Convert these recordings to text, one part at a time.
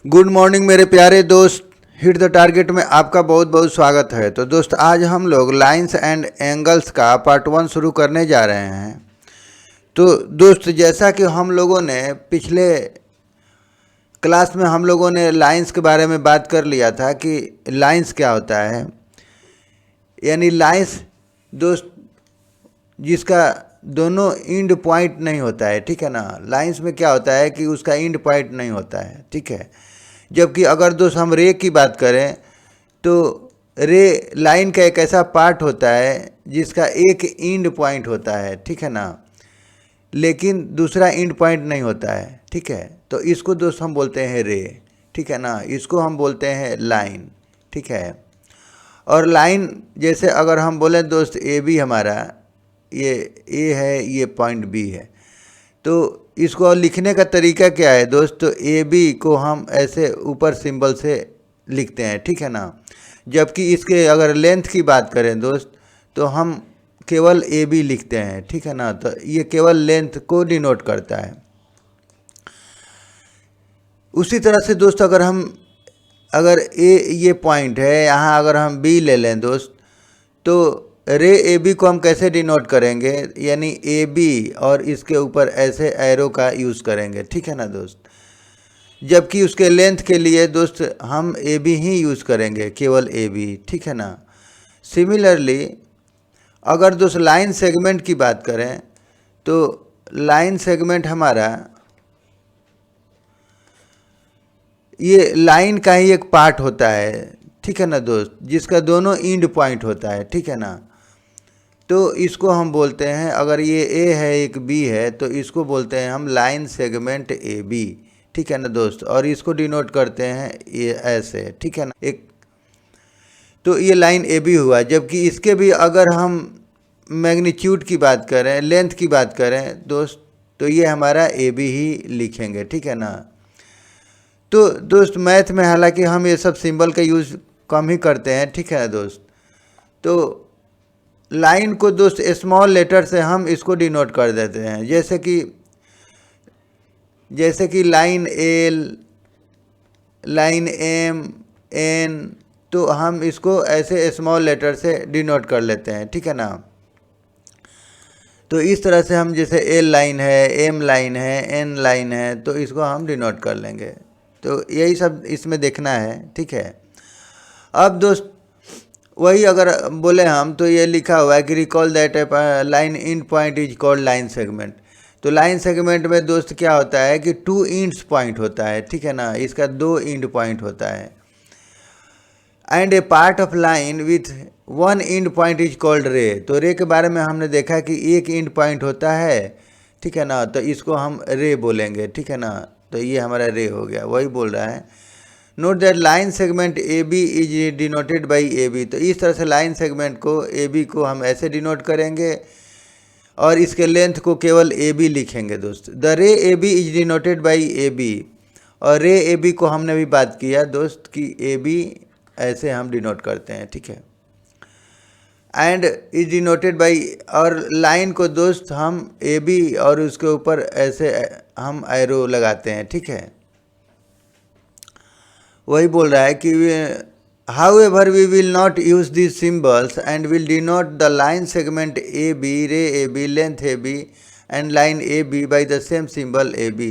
Good morning मेरे प्यारे दोस्त। हिट द टारगेट में आपका बहुत बहुत स्वागत है। तो दोस्त आज हम लोग लाइंस एंड एंगल्स का पार्ट 1 शुरू करने जा रहे हैं। तो दोस्त जैसा कि हम लोगों ने पिछले क्लास में हम लोगों ने लाइंस के बारे में बात कर लिया था कि लाइंस क्या होता है। यानी लाइंस दोस्त जिसका दोनों इंड पॉइंट नहीं होता है, ठीक है ना। लाइंस में क्या होता है कि उसका इंड पॉइंट नहीं होता है, ठीक है। जबकि अगर दोस्त हम रे की बात करें तो रे लाइन का एक ऐसा पार्ट होता है जिसका एक इंड पॉइंट होता है, ठीक है ना, लेकिन दूसरा इंड पॉइंट नहीं होता है, ठीक है। तो इसको दोस्त हम बोलते हैं रे, ठीक है ना। इसको हम बोलते हैं लाइन, ठीक है। और लाइन जैसे अगर हम बोलें दोस्त ए बी हमारा ये ए है, ये पॉइंट बी है, तो इसको लिखने का तरीका क्या है दोस्त। तो ए बी को हम ऐसे ऊपर सिंबल से लिखते हैं, ठीक है ना। जबकि इसके अगर लेंथ की बात करें दोस्त तो हम केवल ए बी लिखते हैं, ठीक है ना। तो ये केवल लेंथ को डिनोट करता है। उसी तरह से दोस्त अगर ए ये पॉइंट है, यहाँ अगर हम बी ले लें दोस्त, तो रे ए बी को हम कैसे डिनोट करेंगे, यानी ए बी और इसके ऊपर ऐसे एरो का यूज़ करेंगे, ठीक है ना दोस्त। जबकि उसके लेंथ के लिए दोस्त हम ए बी ही यूज़ करेंगे, केवल ए बी, ठीक है ना। सिमिलरली अगर दोस्त लाइन सेगमेंट की बात करें तो लाइन सेगमेंट हमारा ये लाइन का ही एक पार्ट होता है, ठीक है ना दोस्त, जिसका दोनों इंड पॉइंट होता है, ठीक है ना। तो इसको हम बोलते हैं, अगर ये ए है एक बी है तो इसको बोलते हैं हम लाइन सेगमेंट ए बी, ठीक है ना दोस्त। और इसको डिनोट करते हैं ये ऐसे, ठीक है ना। एक तो ये लाइन ए बी हुआ। जबकि इसके भी अगर हम मैग्नीट्यूड की बात करें, लेंथ की बात करें दोस्त, तो ये हमारा ए बी ही लिखेंगे, ठीक है ना। तो दोस्त मैथ में हालांकि हम ये सब सिंबल का यूज़ कम ही करते हैं, ठीक है ना दोस्त। तो लाइन को दोस्त स्मॉल लेटर से हम इसको डिनोट कर देते हैं, जैसे कि line L, line M, N, तो हम इसको ऐसे स्मॉल लेटर से डिनोट कर लेते हैं, ठीक है ना। तो इस तरह से हम जैसे एल लाइन है, एम लाइन है, एन लाइन है, तो इसको हम डिनोट कर लेंगे। तो यही सब इसमें देखना है, ठीक है। अब दोस्त वही अगर बोले हम तो ये लिखा हुआ है कि recall that line end point is called line segment. तो लाइन सेगमेंट में दोस्त क्या होता है कि 2 इंड्स पॉइंट होता है, ठीक है ना। इसका 2 इंड पॉइंट होता है। And a part of line with 1 end point is called ray. तो रे के बारे में हमने देखा कि एक इंड पॉइंट होता है, ठीक है ना। तो इसको हम रे बोलेंगे, ठीक है ना। तो ये हमारा रे हो गया, वही बोल रहा है। Note that line segment A B is denoted by A B. तो इस तरह से लाइन सेगमेंट को ए बी को हम ऐसे डिनोट करेंगे और इसके लेंथ को केवल ए बी लिखेंगे दोस्त। The ray A B is denoted by A B. और रे ए बी को हमने भी बात किया दोस्त कि ए बी ऐसे हम डिनोट करते हैं, ठीक है। एंड इज डिनोटेड बाई, और लाइन को दोस्त हम ए बी और उसके ऊपर ऐसे हम एरो लगाते हैं, ठीक है। वही बोल रहा है कि however we will not use these symbols and will denote the line segment AB, ray AB, length AB and line AB by the same symbol AB.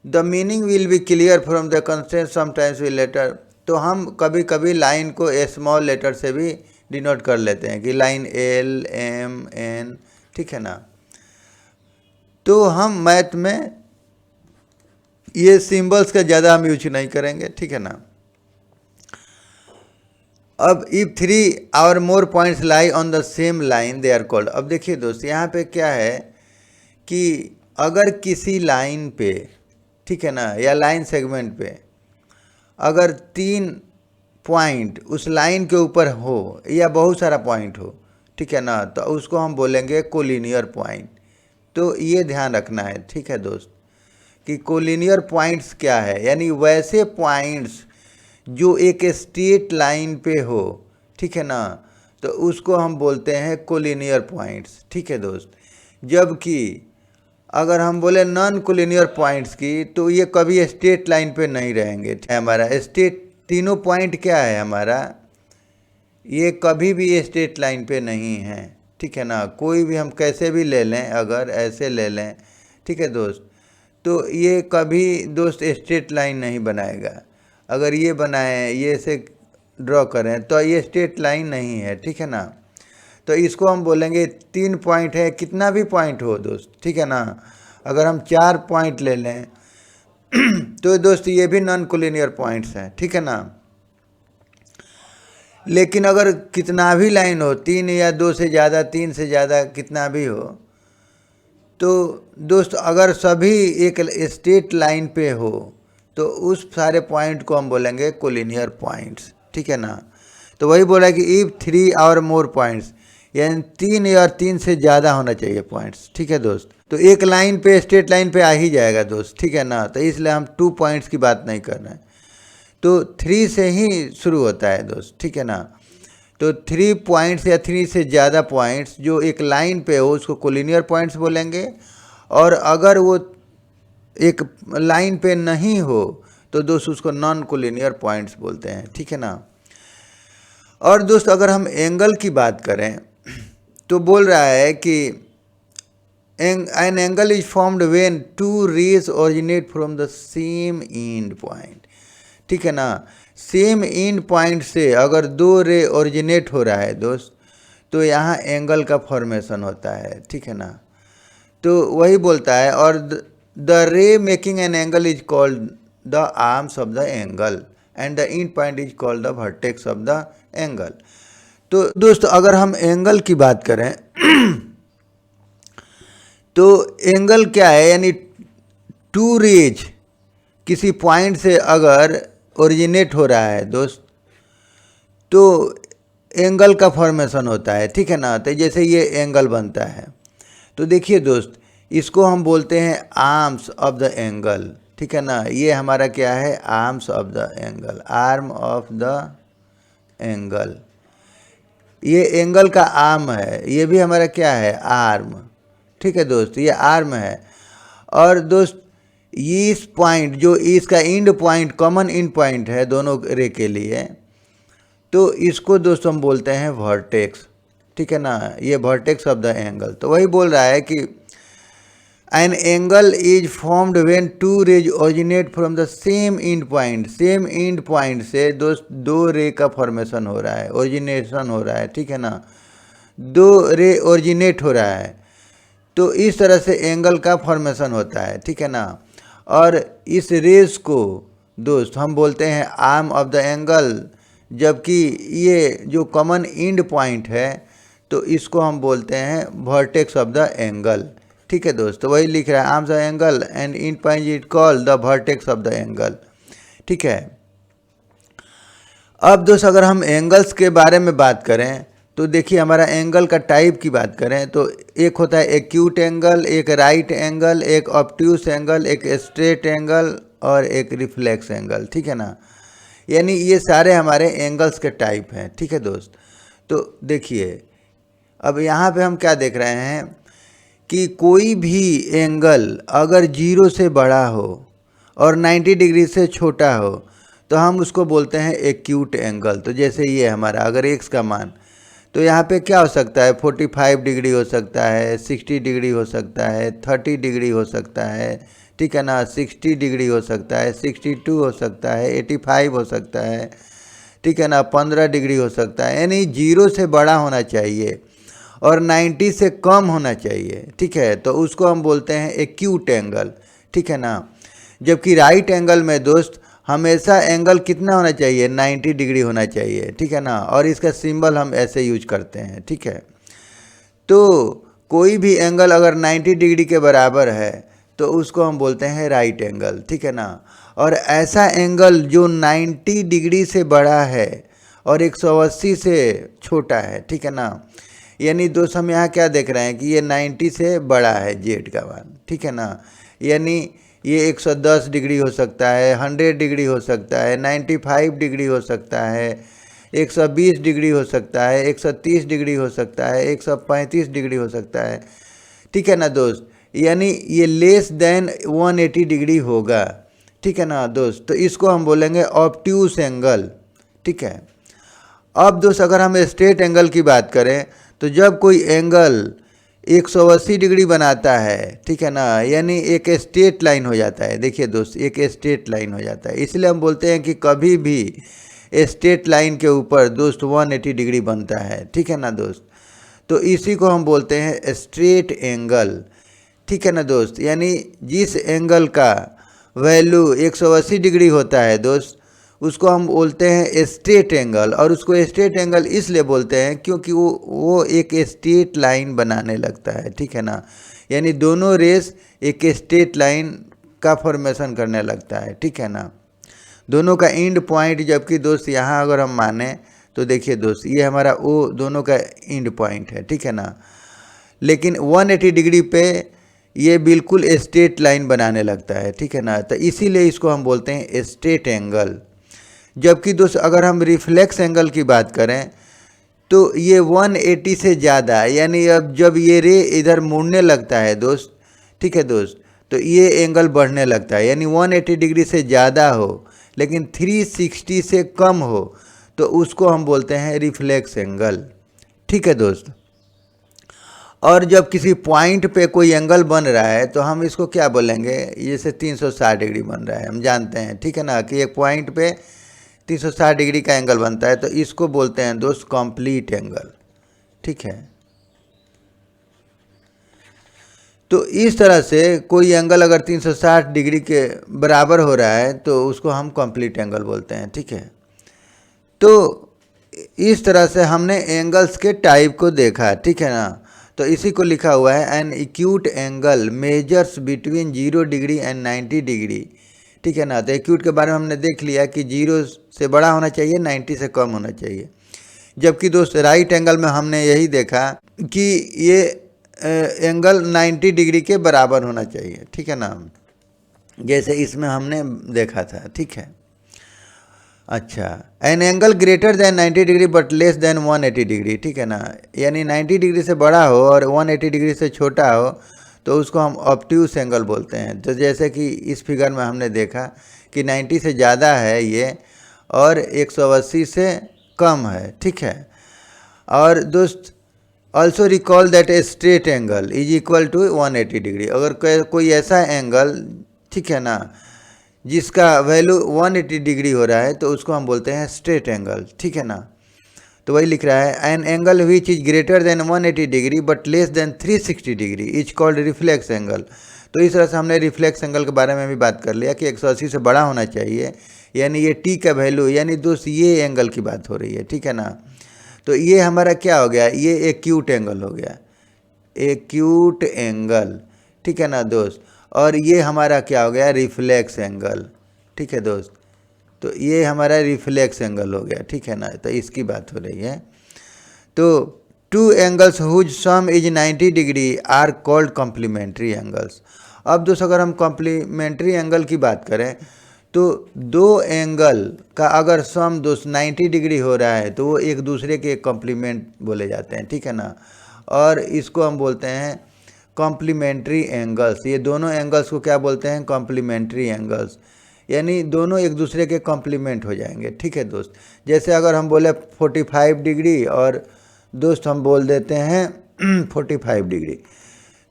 The meaning will be clear from the constraints sometimes we later. तो हम कभी कभी line को small letter से भी denote कर लेते हैं कि लाइन एल, एम, एन, ठीक है ना। तो हम मैथ में ये सिंबल्स का ज़्यादा हम यूज नहीं करेंगे, ठीक है ना। अब if 3 or more points lie on the same line they are called. अब देखिए दोस्त यहाँ पे क्या है कि अगर किसी लाइन पे, ठीक है ना, या लाइन सेगमेंट पे अगर 3 पॉइंट उस लाइन के ऊपर हो या बहुत सारा पॉइंट हो, ठीक है ना, तो उसको हम बोलेंगे कोलिनियर पॉइंट। तो ये ध्यान रखना है, ठीक है दोस्त, कि कोलिनियर पॉइंट्स क्या है। यानी वैसे पॉइंट्स जो एक स्ट्रेट लाइन पे हो, ठीक है ना, तो उसको हम बोलते हैं कोलिनियर पॉइंट्स, ठीक है दोस्त। जबकि अगर हम बोले नॉन कोलिनियर पॉइंट्स की, तो ये कभी स्ट्रेट लाइन पे नहीं रहेंगे। हमारा स्ट्रेट तीनों पॉइंट क्या है हमारा, ये कभी भी स्ट्रेट लाइन पे नहीं है, ठीक है ना। कोई भी हम कैसे भी ले लें, अगर ऐसे ले लें, ठीक है दोस्त, तो ये कभी दोस्त स्ट्रेट लाइन नहीं बनाएगा। अगर ये बनाएं, ये से ड्रॉ करें, तो ये स्ट्रेट लाइन नहीं है, ठीक है ना। तो इसको हम बोलेंगे 3 पॉइंट है, कितना भी पॉइंट हो दोस्त, ठीक है ना। अगर हम 4 पॉइंट ले लें तो दोस्त ये भी नॉन कोलिनियर पॉइंट्स हैं, ठीक है ना। लेकिन अगर कितना भी लाइन हो, 3 या 2 से ज़्यादा, 3 से ज़्यादा, कितना भी हो, तो दोस्त अगर सभी एक स्ट्रेट लाइन पे हो, तो उस सारे पॉइंट को हम बोलेंगे कोलिनियर पॉइंट्स, ठीक है ना। तो वही बोला कि इफ 3 और मोर पॉइंट्स, यानी 3 या 3 से ज़्यादा होना चाहिए पॉइंट्स, ठीक है दोस्त। तो एक लाइन पे, स्ट्रेट लाइन पे आ ही जाएगा दोस्त, ठीक है ना। तो इसलिए हम 2 पॉइंट्स की बात नहीं कर रहे हैं, तो 3 से ही शुरू होता है दोस्त, ठीक है ना। तो 3 पॉइंट्स या 3 से ज़्यादा पॉइंट्स जो एक लाइन पे हो, उसको कोलिनियर पॉइंट्स बोलेंगे। और अगर वो एक लाइन पे नहीं हो, तो दोस्त उसको नॉन कोलिनियर पॉइंट्स बोलते हैं, ठीक है ना। और दोस्त अगर हम एंगल की बात करें, तो बोल रहा है कि an angle is formed when 2 rays originate from the same end point, ठीक है ना। सेम एंड पॉइंट से अगर 2 रे ओरिजिनेट हो रहा है दोस्त, तो यहाँ एंगल का फॉर्मेशन होता है, ठीक है ना। तो वही बोलता है, और द रे making an angle is called the arms of the angle and the end point is called the vertex of the angle. तो दोस्त अगर हम एंगल की बात करें तो एंगल क्या है, यानी 2 रेज किसी पॉइंट से अगर ओरिजिनेट हो रहा है दोस्त, तो एंगल का फॉर्मेशन होता है, ठीक है ना। तो जैसे ये एंगल बनता है, तो देखिए दोस्त, इसको हम बोलते हैं आर्म्स ऑफ द एंगल, ठीक है ना। ये हमारा क्या है, arms of the angle, arm of the angle. ये एंगल का आर्म है, ये भी हमारा क्या है, आर्म, ठीक है दोस्त, ये आर्म है। और दोस्त इस पॉइंट, जो इसका and point, common and point है दोनों रे के लिए, तो इसको दोस्त हम बोलते हैं वर्टेक्स, ठीक है ना। ये वर्टेक्स ऑफ द एंगल। तो वही बोल रहा है कि an angle is formed when 2 rays originate from the same end point. Same end point से दोस्त 2 रे का फॉर्मेशन हो रहा है, ओरिजिनेशन हो रहा है, ठीक है ना। 2 रे ओरिजिनेट हो रहा है, तो इस तरह से एंगल का फॉर्मेशन होता है, ठीक है ना। और इस रेस को दोस्त हम बोलते हैं आर्म ऑफ द एंगल, जबकि ये जो कॉमन एंड पॉइंट है, तो इसको हम बोलते हैं वर्टेक्स ऑफ द एंगल, ठीक है दोस्त। तो वही लिख रहा है, arms of angle and and point is called the vertex of the angle, ठीक है। अब दोस्त अगर हम एंगल्स के बारे में बात करें, तो देखिए हमारा एंगल का टाइप की बात करें, तो एक होता है एक्यूट एंगल, एक राइट एंगल, एक ऑब्ट्यूस एंगल, एक स्ट्रेट एंगल और एक रिफ्लेक्स एंगल, ठीक है ना। यानी ये सारे हमारे एंगल्स के टाइप हैं, ठीक है दोस्त। तो देखिए अब यहाँ पे हम क्या देख रहे हैं कि कोई भी एंगल अगर 0 से बड़ा हो और 90 डिग्री से छोटा हो, तो हम उसको बोलते हैं एक्यूट एंगल। तो जैसे ये हमारा अगर x का मान, तो यहाँ पे क्या हो सकता है, 45 डिग्री हो सकता है, 60 डिग्री हो सकता है, 30 डिग्री हो सकता है, ठीक है ना, 60 डिग्री हो सकता है, 62 हो सकता है, 85 हो सकता है, ठीक है ना, 15 डिग्री हो सकता है। यानी 0 से बड़ा होना चाहिए और 90 से कम होना चाहिए, ठीक है। तो उसको हम बोलते हैं एक्यूट एंगल, ठीक है ना। जबकि राइट एंगल में दोस्त हमेशा एंगल कितना होना चाहिए, 90 डिग्री होना चाहिए, ठीक है ना। और इसका सिंबल हम ऐसे यूज करते हैं, ठीक है। तो कोई भी एंगल अगर 90 डिग्री के बराबर है, तो उसको हम बोलते हैं राइट एंगल, ठीक है ना। और ऐसा एंगल जो 90 डिग्री से बड़ा है और 180 से छोटा है, ठीक है ना। यानी दोस्त हम यहाँ क्या देख रहे हैं कि ये 90 से बड़ा है जेड का मान, ठीक है ना। यानी ये 110 डिग्री हो सकता है, 100 डिग्री हो सकता है, 95 डिग्री हो सकता है, 120 डिग्री हो सकता है, 130 डिग्री हो सकता है, 135 डिग्री हो सकता है, ठीक है ना दोस्त। यानी ये लेस देन 180 डिग्री होगा, ठीक है ना दोस्त। तो इसको हम बोलेंगे ऑब्ट्यूस एंगल, ठीक है। अब दोस्त अगर हम स्ट्रेट एंगल की बात करें तो जब कोई एंगल 180 डिग्री बनाता है, ठीक है ना, यानी एक स्ट्रेट लाइन हो जाता है। देखिए दोस्त, एक स्ट्रेट लाइन हो जाता है, इसलिए हम बोलते हैं कि कभी भी स्ट्रेट लाइन के ऊपर दोस्त 180 डिग्री बनता है, ठीक है ना दोस्त। तो इसी को हम बोलते हैं स्ट्रेट एंगल, ठीक है ना दोस्त। यानी जिस एंगल का वैल्यू 180 डिग्री होता है दोस्त, उसको हम बोलते हैं स्ट्रेट एंगल। और उसको स्ट्रेट एंगल इसलिए बोलते हैं क्योंकि वो एक स्ट्रेट लाइन बनाने लगता है, ठीक है ना। यानी दोनों रेस एक स्ट्रेट लाइन का फॉर्मेशन करने लगता है, ठीक है ना। दोनों का एंड पॉइंट, जबकि दोस्त यहाँ अगर हम माने तो देखिए दोस्त, ये हमारा वो दोनों का एंड पॉइंट है, ठीक है ना। लेकिन 180 डिग्री पे ये बिल्कुल स्ट्रेट लाइन बनाने लगता है, ठीक है ना। तो इसीलिए इसको हम बोलते हैं स्ट्रेट एंगल। जबकि दोस्त अगर हम रिफ्लेक्स एंगल की बात करें तो ये 180 से ज़्यादा, यानी अब जब ये रे इधर मुड़ने लगता है दोस्त, ठीक है दोस्त, तो ये एंगल बढ़ने लगता है। यानी 180 डिग्री से ज़्यादा हो लेकिन 360 से कम हो तो उसको हम बोलते हैं रिफ्लेक्स एंगल, ठीक है दोस्त। और जब किसी पॉइंट पे कोई एंगल बन रहा है तो हम इसको क्या बोलेंगे, जैसे 360 डिग्री बन रहा है, हम जानते हैं, ठीक है ना, कि एक पॉइंट पे 360 डिग्री का एंगल बनता है, तो इसको बोलते हैं दोस्त कंप्लीट एंगल, ठीक है। तो इस तरह से कोई एंगल अगर 360 डिग्री के बराबर हो रहा है तो उसको हम कंप्लीट एंगल बोलते हैं, ठीक है। तो इस तरह से हमने एंगल्स के टाइप को देखा, ठीक है ना। तो इसी को लिखा हुआ है an acute angle measures between 0 degree and 90 degree, ठीक है ना। तो एक्यूट के बारे में हमने देख लिया कि 0 से बड़ा होना चाहिए, 90 से कम होना चाहिए। जबकि दोस्त राइट एंगल में हमने यही देखा कि ये एंगल 90 डिग्री के बराबर होना चाहिए, ठीक है ना, जैसे इसमें हमने देखा था, ठीक है। अच्छा, an angle greater than 90 degree but less than 180 degree, ठीक है ना। यानी 90 डिग्री से बड़ा हो और 180 डिग्री से छोटा हो तो उसको हम ऑब्ट्यूस एंगल बोलते हैं। तो जैसे कि इस फिगर में हमने देखा कि 90 से ज़्यादा है ये और 180 से कम है, ठीक है। और दोस्त also recall that a straight angle is equal to 180 degree. अगर कोई ऐसा एंगल, ठीक है ना, जिसका वैल्यू 180 डिग्री हो रहा है तो उसको हम बोलते हैं स्ट्रेट एंगल, ठीक है ना। तो वही लिख रहा है an angle which is greater than 180 degree but less than 360 degree is called reflex angle. तो इस तरह से हमने रिफ्लेक्स एंगल के बारे में भी बात कर लिया कि 180 से बड़ा होना चाहिए, यानी ये टी का वैल्यू, यानी दोस्त ये एंगल की बात हो रही है, ठीक है ना। तो ये हमारा क्या हो गया, ये एक्यूट एंगल हो गया, एक्यूट एंगल, ठीक है ना दोस्त। और ये हमारा क्या हो गया, रिफ्लेक्स एंगल, ठीक है दोस्त। तो ये हमारा रिफ्लेक्स एंगल हो गया, ठीक है ना। तो इसकी बात हो रही है। तो two angles whose sum is 90 degree are called complementary angles. अब दोस्त अगर हम कॉम्प्लीमेंट्री एंगल की बात करें तो दो एंगल का अगर सम दोस्त 90 डिग्री हो रहा है तो वो एक दूसरे के कॉम्प्लीमेंट बोले जाते हैं, ठीक है ना। और इसको हम बोलते हैं कॉम्प्लीमेंट्री एंगल्स। ये दोनों एंगल्स को क्या बोलते हैं, कॉम्प्लीमेंट्री एंगल्स, यानी दोनों एक दूसरे के कॉम्प्लीमेंट हो जाएंगे, ठीक है दोस्त। जैसे अगर हम बोले 45 डिग्री और दोस्त हम बोल देते हैं 45 डिग्री,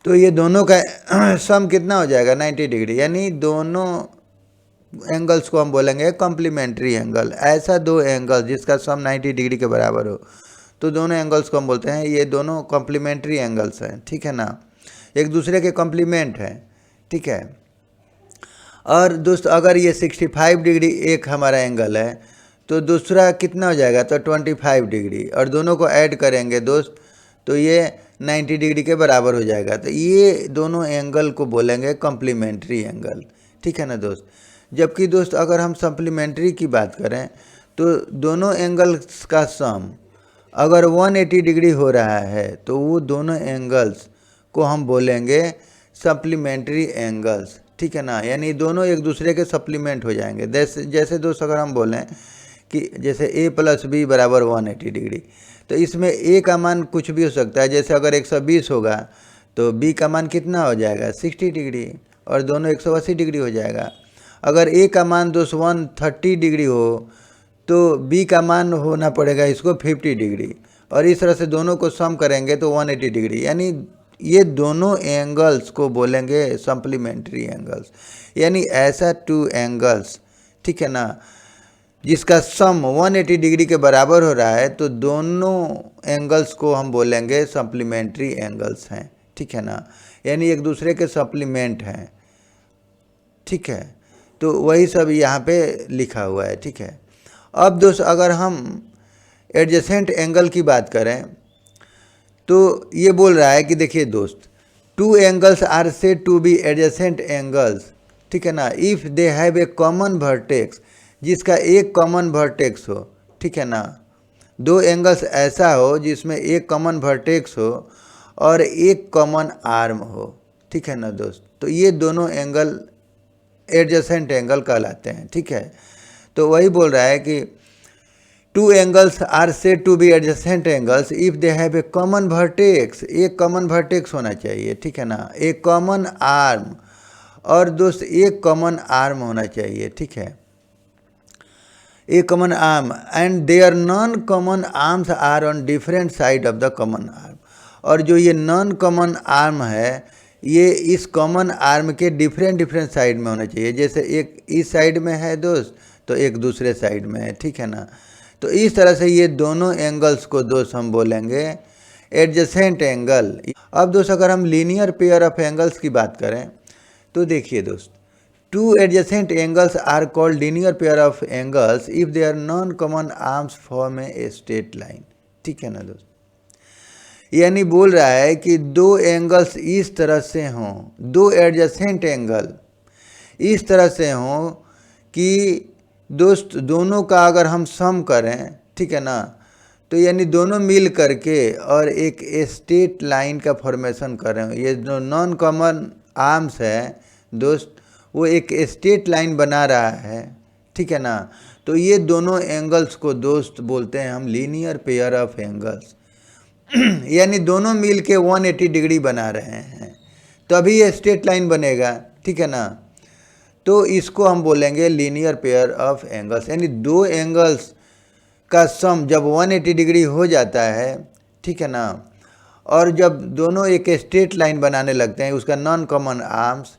तो ये दोनों का सम कितना हो जाएगा, 90 डिग्री, यानी दोनों एंगल्स को हम बोलेंगे कॉम्प्लीमेंट्री एंगल। ऐसा दो एंगल जिसका सम 90 डिग्री के बराबर हो तो दोनों एंगल्स को हम बोलते हैं ये दोनों कॉम्प्लीमेंट्री एंगल्स हैं, ठीक है ना, एक दूसरे के कॉम्प्लीमेंट हैं, ठीक है। और दोस्त अगर ये 65 डिग्री एक हमारा एंगल है तो दूसरा कितना हो जाएगा, तो 25 डिग्री, और दोनों को ऐड करेंगे दोस्त तो ये 90 डिग्री के बराबर हो जाएगा। तो ये दोनों एंगल को बोलेंगे कॉम्प्लीमेंट्री एंगल, ठीक है ना दोस्त। जबकि दोस्त अगर हम सप्लीमेंट्री की बात करें तो दोनों एंगल्स का सम अगर 180 डिग्री हो रहा है तो वो दोनों एंगल्स को हम बोलेंगे सप्लीमेंट्री एंगल्स, ठीक है ना। यानी दोनों एक दूसरे के सप्लीमेंट हो जाएंगे। जैसे दोस्त अगर हम बोलें कि जैसे a + b = 180 डिग्री, तो इसमें a का मान कुछ भी हो सकता है। जैसे अगर 120 होगा तो बी का मान कितना हो जाएगा 60 डिग्री और दोनों 180 डिग्री हो जाएगा। अगर ए का मान दोस्त 130 डिग्री हो तो बी का मान होना पड़ेगा इसको 50 डिग्री और इस तरह से दोनों को सम करेंगे तो 180 डिग्री, यानी ये दोनों एंगल्स को बोलेंगे सप्लीमेंट्री एंगल्स। यानी ऐसा टू एंगल्स, ठीक है ना, जिसका सम 180 डिग्री के बराबर हो रहा है तो दोनों एंगल्स को हम बोलेंगे सप्लीमेंट्री एंगल्स हैं, ठीक है ना, यानी एक दूसरे के सप्लीमेंट हैं, ठीक है। तो वही सब यहाँ पे लिखा हुआ है, ठीक है। अब दोस्त अगर हम एडजेसेंट एंगल की बात करें तो ये बोल रहा है कि देखिए दोस्त, two angles are said to be adjacent angles, ठीक है ना, if they have a common vertex, जिसका एक कॉमन वर्टेक्स हो, ठीक है ना। दो एंगल्स ऐसा हो जिसमें एक कॉमन वर्टेक्स हो और एक कॉमन आर्म हो, ठीक है ना दोस्त, तो ये दोनों एंगल एडजेसेंट एंगल कहलाते हैं, ठीक है। तो वही बोल रहा है कि two angles are said to be adjacent angles if they have a common vertex, एक कॉमन वर्टेक्स होना चाहिए, ठीक है ना, एक कॉमन आर्म और दोस्त एक कॉमन आर्म होना चाहिए, ठीक है, एक common arm and their non common arms are on different side of the common arm, और जो ये नॉन कॉमन आर्म है ये इस कॉमन आर्म के डिफरेंट साइड में होना चाहिए। जैसे एक इस साइड में है दोस्त तो एक दूसरे साइड में है, ठीक है ना। तो इस तरह से ये दोनों एंगल्स को दोस्त हम बोलेंगे एडजेसेंट एंगल। अब दोस्त अगर हम लीनियर पेयर ऑफ एंगल्स की बात करें तो देखिए दोस्त, two adjacent angles are called linear pair of angles if they are non common arms form a straight line, ठीक है ना दोस्त। यानी बोल रहा है कि दो एंगल्स इस तरह से हों, दो एडजेसेंट एंगल इस तरह से हों कि दोस्त दोनों का अगर हम सम करें, ठीक है ना, तो यानी दोनों मिल करके और एक स्ट्रेट लाइन का फॉर्मेशन करें। ये जो नॉन कॉमन आर्म्स है दोस्त वो एक स्ट्रेट लाइन बना रहा है, ठीक है ना। तो ये दोनों एंगल्स को दोस्त बोलते हैं हम लीनियर पेयर ऑफ एंगल्स यानी दोनों मिल के 180 डिग्री बना रहे हैं तभी ये स्ट्रेट लाइन बनेगा, ठीक है ना। तो इसको हम बोलेंगे लीनियर पेयर ऑफ एंगल्स, यानी दो एंगल्स का सम जब 180 डिग्री हो जाता है, ठीक है ना, और जब दोनों एक स्ट्रेट लाइन बनाने लगते हैं उसका नॉन कॉमन आर्म्स,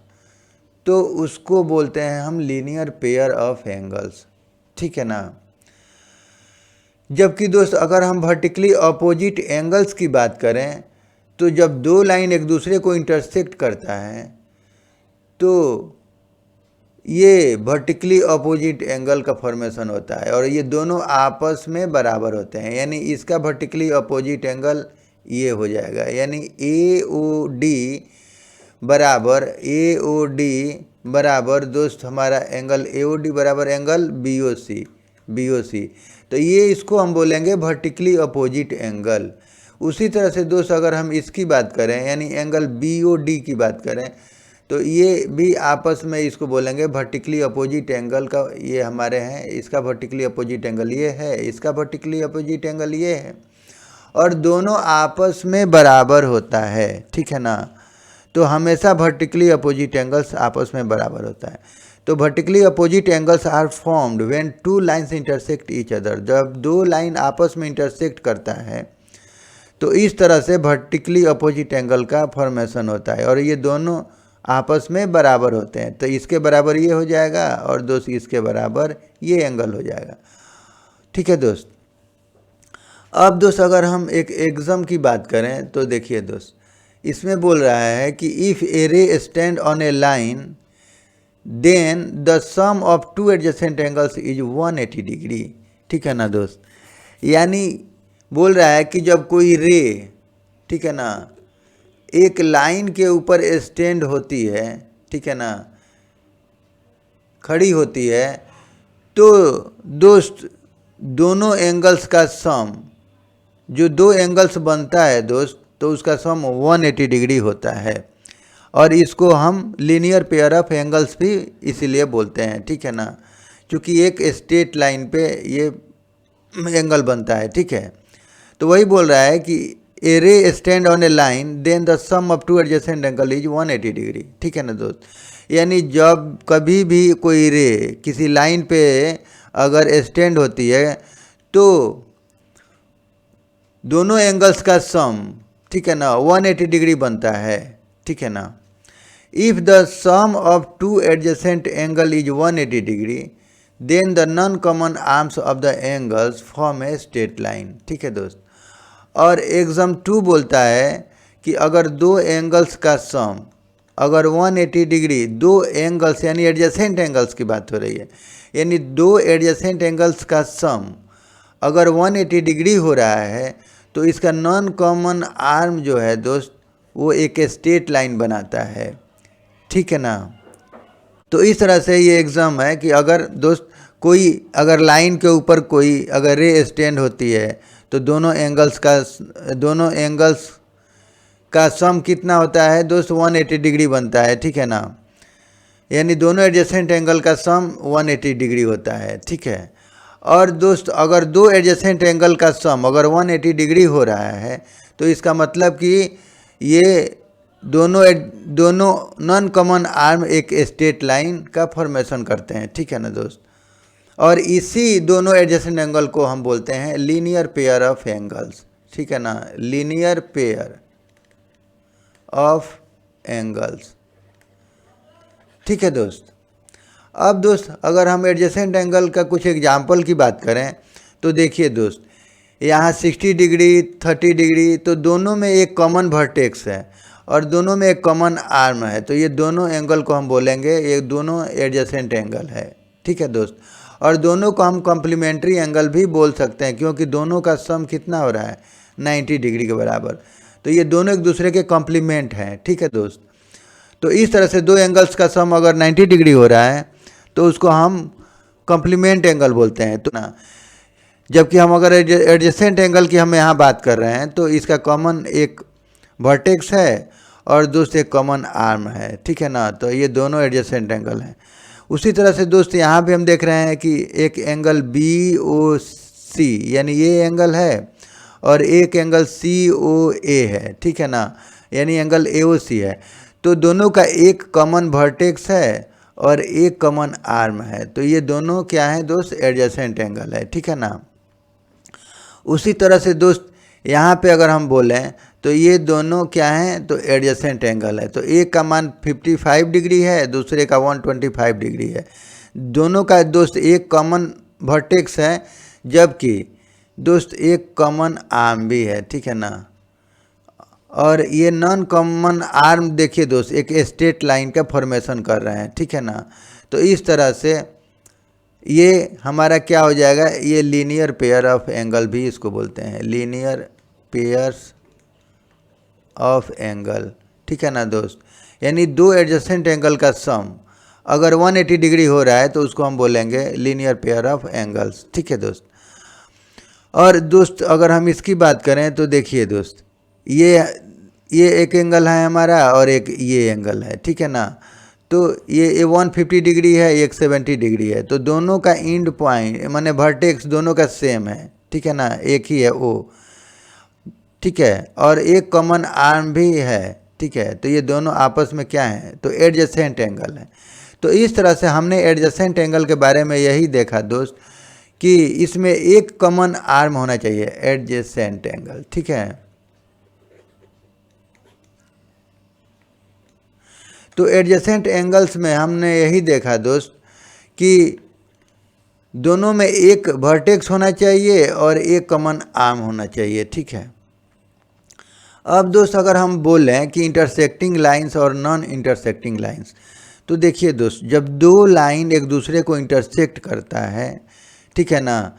तो उसको बोलते हैं हम लीनियर पेयर ऑफ एंगल्स, ठीक है ना। जबकि दोस्त अगर हम वर्टिकली अपोजिट एंगल्स की बात करें तो जब दो लाइन एक दूसरे को इंटरसेक्ट करता है तो ये वर्टिकली अपोजिट एंगल का फॉर्मेशन होता है और ये दोनं आपस में बराबर होते हैं। यानी इसका वर्टिकली अपोजिट एंगल ये हो जाएगा, यानी ए ओ डी बराबर दोस्त हमारा एंगल ए ओ डी बराबर एंगल बी ओ सी। तो ये इसको हम बोलेंगे वर्टिकली अपोजिट एंगल। उसी तरह से दोस्त अगर हम इसकी बात करें यानी एंगल बी ओ डी की बात करें तो ये भी आपस में इसको बोलेंगे वर्टिकली अपोजिट एंगल का, ये हमारे हैं, इसका वर्टिकली अपोजिट एंगल ये है, इसका वर्टिकली अपोजिट एंगल ये है और दोनों आपस में बराबर होता है, ठीक है ना। तो हमेशा वर्टिकली अपोजिट एंगल्स आपस में बराबर होता है। तो vertically opposite angles are formed when two lines intersect each other, जब दो लाइन आपस में इंटरसेक्ट करता है तो इस तरह से वर्टिकली अपोजिट एंगल का फॉर्मेशन होता है और ये दोनों आपस में बराबर होते हैं। तो इसके बराबर ये हो जाएगा और दोस्त इसके बराबर ये एंगल हो जाएगा, ठीक है दोस्त। अब दोस्त अगर हम एक एग्जाम की बात करें तो देखिए दोस्त, इसमें बोल रहा है कि if a ray stand on a line then the sum of two adjacent angles is 180 degree, ठीक है ना दोस्त। यानी बोल रहा है कि जब कोई रे, ठीक है ना, एक लाइन के ऊपर स्टैंड होती है, ठीक है ना, खड़ी होती है, तो दोस्त दोनों एंगल्स का सम, जो दो एंगल्स बनता है दोस्त, तो उसका सम 180 डिग्री होता है और इसको हम लीनियर पेयर ऑफ एंगल्स भी इसीलिए बोलते हैं, ठीक है ना, क्योंकि एक स्ट्रेट लाइन पे ये एंगल बनता है, ठीक है। तो वही बोल रहा है कि a ray stand on a line then the sum of two adjacent angle is 180 degree. ठीक है ना दोस्त, यानी जब कभी भी कोई रे किसी लाइन पे अगर स्टैंड होती है तो दोनों एंगल्स का सम, ठीक है ना, 180 डिग्री बनता है। ठीक है ना, if the sum of two adjacent angle is 180 degree then the non common arms of the angles form a straight line. ठीक है दोस्त, और एग्जाम 2 बोलता है कि अगर दो एंगल्स का सम अगर 180 डिग्री, दो एंगल्स यानी एडजेसेंट एंगल्स की बात हो रही है, यानी दो एडजेसेंट एंगल्स का सम अगर 180 डिग्री हो रहा है तो इसका नॉन कॉमन आर्म जो है दोस्त वो एक स्ट्रेट लाइन बनाता है। ठीक है ना, तो इस तरह से ये एग्जाम है कि अगर दोस्त कोई अगर लाइन के ऊपर कोई अगर रे स्टैंड होती है तो दोनों एंगल्स का सम कितना होता है दोस्त, 180 डिग्री बनता है। ठीक है ना, यानी दोनों एडजेसेंट एंगल का सम 180 डिग्री होता है। ठीक है, और दोस्त अगर दो एडजेसेंट एंगल का सम अगर 180 डिग्री हो रहा है तो इसका मतलब कि ये दोनों नॉन कॉमन आर्म एक स्ट्रेट लाइन का फॉर्मेशन करते हैं। ठीक है ना दोस्त, और इसी दोनों एडजेसेंट एंगल को हम बोलते हैं लीनियर पेयर ऑफ एंगल्स। ठीक है ना, लीनियर पेयर ऑफ एंगल्स। ठीक है दोस्त, अब दोस्त अगर हम एडजेसेंट एंगल का कुछ एग्जाम्पल की बात करें तो देखिए दोस्त, यहाँ 60 डिग्री 30 डिग्री, तो दोनों में एक कॉमन वर्टेक्स है और दोनों में एक कॉमन आर्म है, तो ये दोनों एंगल को हम बोलेंगे ये दोनों एडजेसेंट एंगल है। ठीक है दोस्त, और दोनों को हम कॉम्प्लीमेंट्री एंगल भी बोल सकते हैं क्योंकि दोनों का सम कितना हो रहा है, 90 डिग्री के बराबर, तो ये दोनों एक दूसरे के कॉम्प्लीमेंट हैं। ठीक है दोस्त, तो इस तरह से दो एंगल्स का सम अगर 90 डिग्री हो रहा है तो उसको हम कॉम्प्लीमेंट एंगल बोलते हैं। तो ना, जबकि हम अगर एडजेसेंट एंगल की हम यहाँ बात कर रहे हैं तो इसका कॉमन एक वर्टेक्स है और दोस्त एक कॉमन आर्म है। ठीक है ना, तो ये दोनों एडजेसेंट एंगल हैं। उसी तरह से दोस्त यहाँ पे हम देख रहे हैं कि एक एंगल BOC यानी ये एंगल है और एक एंगल COA है। ठीक है ना, यानी एंगल AOC है, तो दोनों का एक कॉमन वर्टेक्स है और एक कॉमन आर्म है, तो ये दोनों क्या है दोस्त, एडजेसेंट एंगल है। ठीक है ना, उसी तरह से दोस्त यहाँ पे अगर हम बोलें तो ये दोनों क्या हैं, तो एडजेसेंट एंगल है, तो एक का मान 55 डिग्री है, दूसरे का 125 डिग्री है, दोनों का दोस्त एक कॉमन वर्टेक्स है जबकि दोस्त एक कॉमन आर्म भी है। ठीक है ना, और ये नॉन कॉमन आर्म देखिए दोस्त एक स्ट्रेट लाइन का फॉर्मेशन कर रहे हैं। ठीक है ना, तो इस तरह से ये हमारा क्या हो जाएगा, ये लीनियर पेयर ऑफ एंगल भी इसको बोलते हैं, लीनियर पेयर्स ऑफ एंगल। ठीक है ना दोस्त, यानी दो एडजेसेंट एंगल का सम अगर 180 डिग्री हो रहा है तो उसको हम बोलेंगे लीनियर पेयर ऑफ एंगल्स। ठीक है दोस्त, और दोस्त अगर हम इसकी बात करें तो देखिए दोस्त ये एक एंगल है हमारा और एक ये एंगल है। ठीक है ना, तो ये 150 डिग्री है, एक 70 डिग्री है, तो दोनों का एंड पॉइंट माने वर्टेक्स दोनों का सेम है। ठीक है ना, एक ही है O। ठीक है, और एक कॉमन आर्म भी है। ठीक है, तो ये दोनों आपस में क्या है, तो एडजेसेंट एंगल है। तो इस तरह से हमने एडजेसेंट एंगल के बारे में यही देखा दोस्त कि इसमें एक कॉमन आर्म होना चाहिए, एडजेसेंट एंगल। ठीक है, तो एडजेसेंट एंगल्स में हमने यही देखा दोस्त कि दोनों में एक वर्टेक्स होना चाहिए और एक कॉमन आर्म होना चाहिए। ठीक है, अब दोस्त अगर हम बोलें कि इंटरसेक्टिंग लाइंस और नॉन इंटरसेक्टिंग लाइंस, तो देखिए दोस्त जब दो लाइन एक दूसरे को इंटरसेक्ट करता है, ठीक है ना,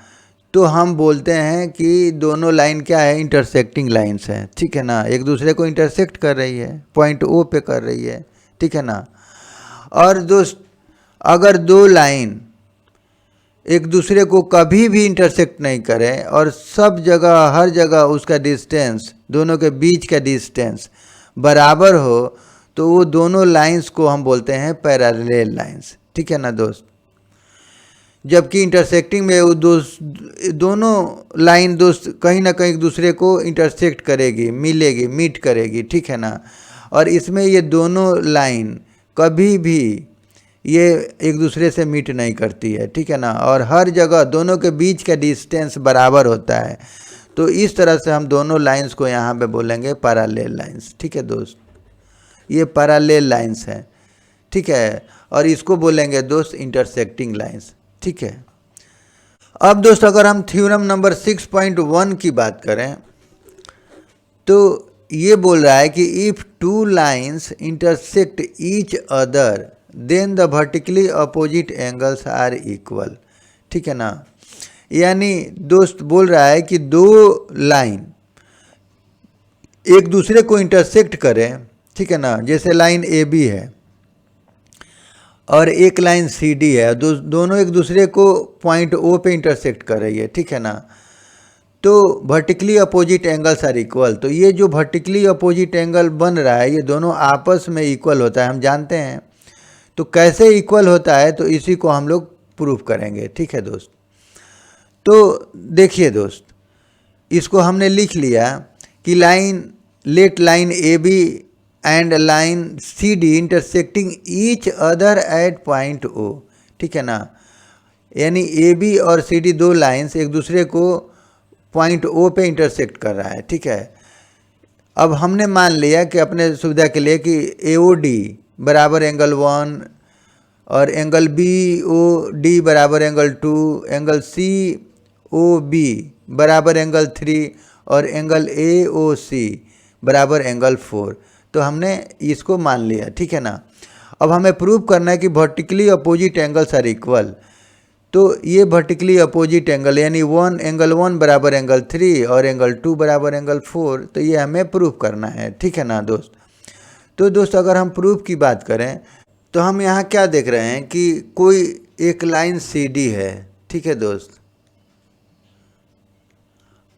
तो हम बोलते हैं कि दोनों लाइन क्या है, इंटरसेक्टिंग लाइंस हैं। ठीक है ना, एक दूसरे को इंटरसेक्ट कर रही है, पॉइंट O पे कर रही है। ठीक है ना, और दोस्त अगर दो लाइन एक दूसरे को कभी भी इंटरसेक्ट नहीं करें और सब जगह हर जगह उसका डिस्टेंस, दोनों के बीच का डिस्टेंस बराबर हो, तो वो दोनों लाइंस को हम बोलते हैं पैरेलल लाइंस। ठीक है ना दोस्त, जबकि इंटरसेक्टिंग में वो दोनों लाइन दोस्त कहीं ना कहीं एक दूसरे को इंटरसेक्ट करेगी, मिलेगी, मीट करेगी, ठीक है ना। और इसमें ये दोनों लाइन कभी भी ये एक दूसरे से मीट नहीं करती है, ठीक है ना। और हर जगह दोनों के बीच का डिस्टेंस बराबर होता है। तो इस तरह से हम दोनों लाइंस को यहाँ पे बोलेंगे पैरेलल लाइंस, ठीक है दोस्त। ये पैरेलल लाइंस है, ठीक है। और इसको बोलेंगे दोस्त इंटरसेक्टिंग लाइंस, ठीक है। अब दोस्त अगर हम थ्योरम नंबर 6.1 की बात करें तो ये बोल रहा है कि if two lines intersect each other then the vertically opposite angles are equal, ठीक है ना। यानी दोस्त बोल रहा है कि दो लाइन एक दूसरे को इंटरसेक्ट करें, ठीक है ना। जैसे लाइन ए बी है और एक लाइन सी डी है, दोनों एक दूसरे को पॉइंट ओ पे इंटरसेक्ट कर रही है, ठीक है ना। तो vertically opposite angles are equal. तो ये जो वर्टिकली अपोजिट एंगल बन रहा है ये दोनों आपस में इक्वल होता है, हम जानते हैं। तो कैसे इक्वल होता है तो इसी को हम लोग प्रूफ करेंगे, ठीक है दोस्त। तो देखिए दोस्त, इसको हमने लिख लिया कि let line A B and line C D intersecting each other at point O, ठीक है ना। यानी ए बी और सी डी दो लाइन्स एक दूसरे को पॉइंट ओ पे इंटरसेक्ट कर रहा है, ठीक है। अब हमने मान लिया कि अपने सुविधा के लिए कि ए ओ डी बराबर एंगल 1 और एंगल बी ओ डी बराबर angle 2, angle C O B बराबर एंगल 3 और एंगल ए ओ सी बराबर एंगल 4। तो हमने इसको मान लिया, ठीक है ना। अब हमें प्रूव करना है कि vertically opposite angles are equal. तो ये वर्टिकली अपोजिट एंगल यानी एंगल 1 बराबर एंगल 3 और एंगल 2 बराबर एंगल 4, तो ये हमें प्रूव करना है, ठीक है ना दोस्त। तो दोस्त अगर हम प्रूफ की बात करें तो हम यहाँ क्या देख रहे हैं कि कोई एक लाइन सी डी है, ठीक है दोस्त।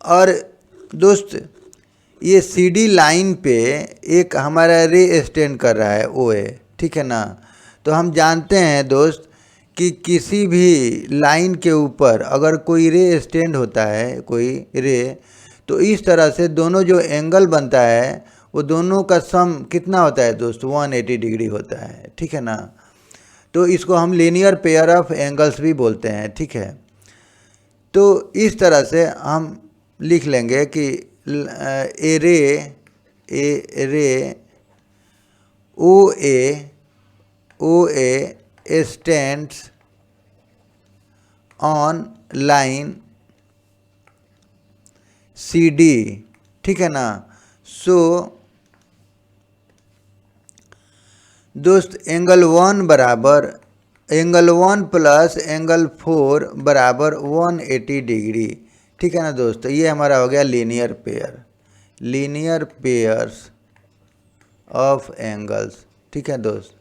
और दोस्त ये सी डी लाइन पे एक हमारा रे स्टैंड कर रहा है ओ ए, ठीक है ना। तो हम जानते हैं दोस्त कि किसी भी लाइन के ऊपर अगर कोई रे स्टैंड होता है, कोई रे, तो इस तरह से दोनों जो एंगल बनता है वो दोनों का सम कितना होता है दोस्त, 180 डिग्री होता है, ठीक है ना। तो इसको हम लीनियर पेयर ऑफ एंगल्स भी बोलते हैं, ठीक है। तो इस तरह से हम लिख लेंगे कि a ray O A stands on line C D, ठीक है ना। सो दोस्त एंगल 1 प्लस एंगल 4 बराबर 180 डिग्री, ठीक है ना दोस्त। तो ये हमारा हो गया लीनियर पेयर्स ऑफ एंगल्स, ठीक है दोस्त।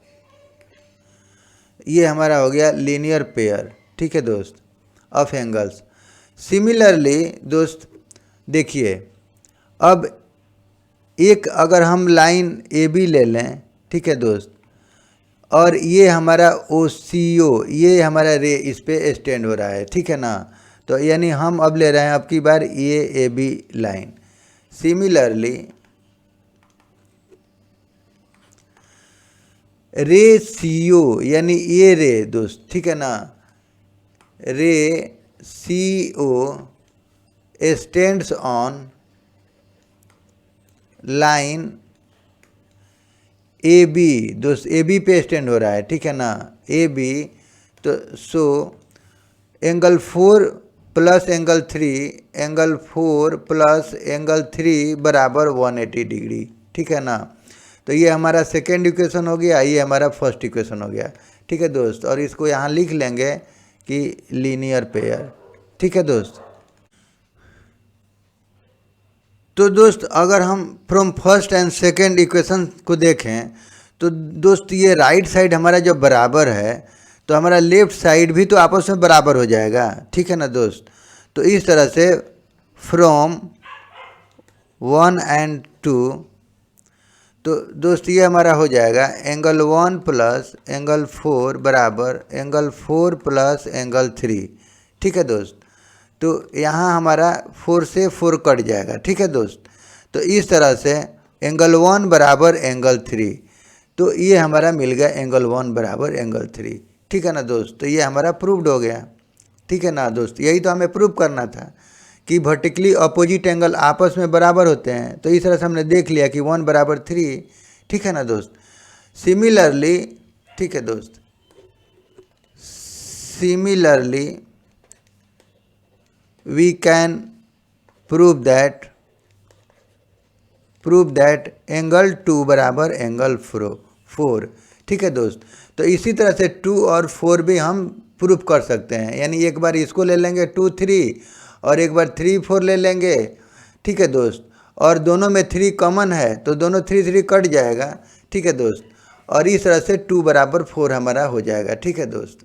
ये हमारा हो गया लीनियर पेयर, ठीक है दोस्त, ऑफ एंगल्स। सिमिलरली दोस्त देखिए, अब एक अगर हम लाइन ए बी ले लें, ठीक है दोस्त, और ये हमारा ओ सी ओ, ये हमारा रे इस पे स्टैंड हो रहा है, ठीक है ना। तो यानी हम अब ले रहे हैं अब की बार ये ए बी लाइन। सिमिलरली रे सी ओ यानी ये रे दोस्त, ठीक है ना, ray C O stands on line A B दोस्त, ए बी पे स्टैंड हो रहा है, ठीक है ना, ए बी। तो सो एंगल 4 प्लस एंगल 3 बराबर 180 डिग्री, ठीक है ना। तो ये हमारा सेकेंड इक्वेशन हो गया, ये हमारा फर्स्ट इक्वेशन हो गया, ठीक है दोस्त। और इसको यहाँ लिख लेंगे कि लीनियर पेयर, ठीक है दोस्त। तो दोस्त अगर हम from first and second equation को देखें तो दोस्त ये राइट साइड हमारा जब बराबर है तो हमारा लेफ्ट साइड भी तो आपस में बराबर हो जाएगा, ठीक है ना दोस्त। तो इस तरह से फ्रॉम 1 and 2, तो दोस्त ये हमारा हो जाएगा एंगल 1 प्लस एंगल 4 बराबर एंगल 4 प्लस एंगल 3। ठीक है दोस्त, तो यहाँ हमारा 4 से 4 कट जाएगा। ठीक है दोस्त, तो इस तरह से एंगल 1 बराबर एंगल 3, तो ये हमारा मिल गया एंगल 1 बराबर एंगल 3। ठीक है ना दोस्त, तो ये हमारा प्रूव्ड हो गया। ठीक है ना दोस्त, यही तो हमें प्रूव करना था कि वर्टिकली अपोजिट एंगल आपस में बराबर होते हैं। तो इस तरह से हमने देख लिया कि 1 बराबर 3। ठीक है ना दोस्त, सिमिलरली, ठीक है दोस्त, similarly we can prove that angle 2 बराबर एंगल 4। ठीक है दोस्त, तो इसी तरह से 2 और 4 भी हम प्रूव कर सकते हैं, यानी एक बार इसको ले लेंगे 2 3 और एक बार 3 4 ले लेंगे। ठीक है दोस्त, और दोनों में 3 कॉमन है तो दोनों 3 3 कट जाएगा। ठीक है दोस्त, और इस तरह से 2 बराबर 4 हमारा हो जाएगा। ठीक है दोस्त,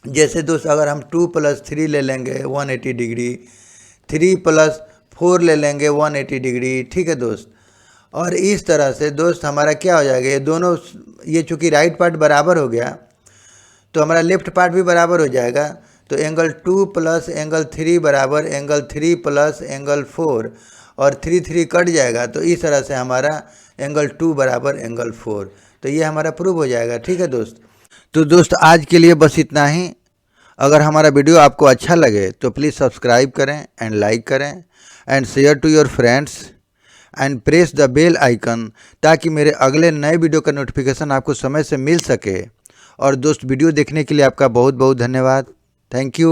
जैसे दोस्त अगर हम 2 प्लस 3 ले लेंगे 180 डिग्री, 3 प्लस 4 ले लेंगे 180 डिग्री। ठीक है दोस्त, और इस तरह से दोस्त हमारा क्या हो जाएगा, ये दोनों, ये चूँकि राइट पार्ट बराबर हो गया तो हमारा लेफ्ट पार्ट भी बराबर हो जाएगा। तो एंगल 2 प्लस एंगल 3 बराबर एंगल 3 प्लस एंगल 4, और 3 3 कट जाएगा। तो इस तरह से हमारा एंगल 2 बराबर एंगल 4, तो ये हमारा प्रूव हो जाएगा। ठीक है दोस्त, तो दोस्त आज के लिए बस इतना ही। अगर हमारा वीडियो आपको अच्छा लगे तो प्लीज़ सब्सक्राइब करें एंड लाइक करें and share to your friends and press the bell icon, ताकि मेरे अगले नए वीडियो का नोटिफिकेशन आपको समय से मिल सके। और दोस्त वीडियो देखने के लिए आपका बहुत बहुत धन्यवाद। Thank you.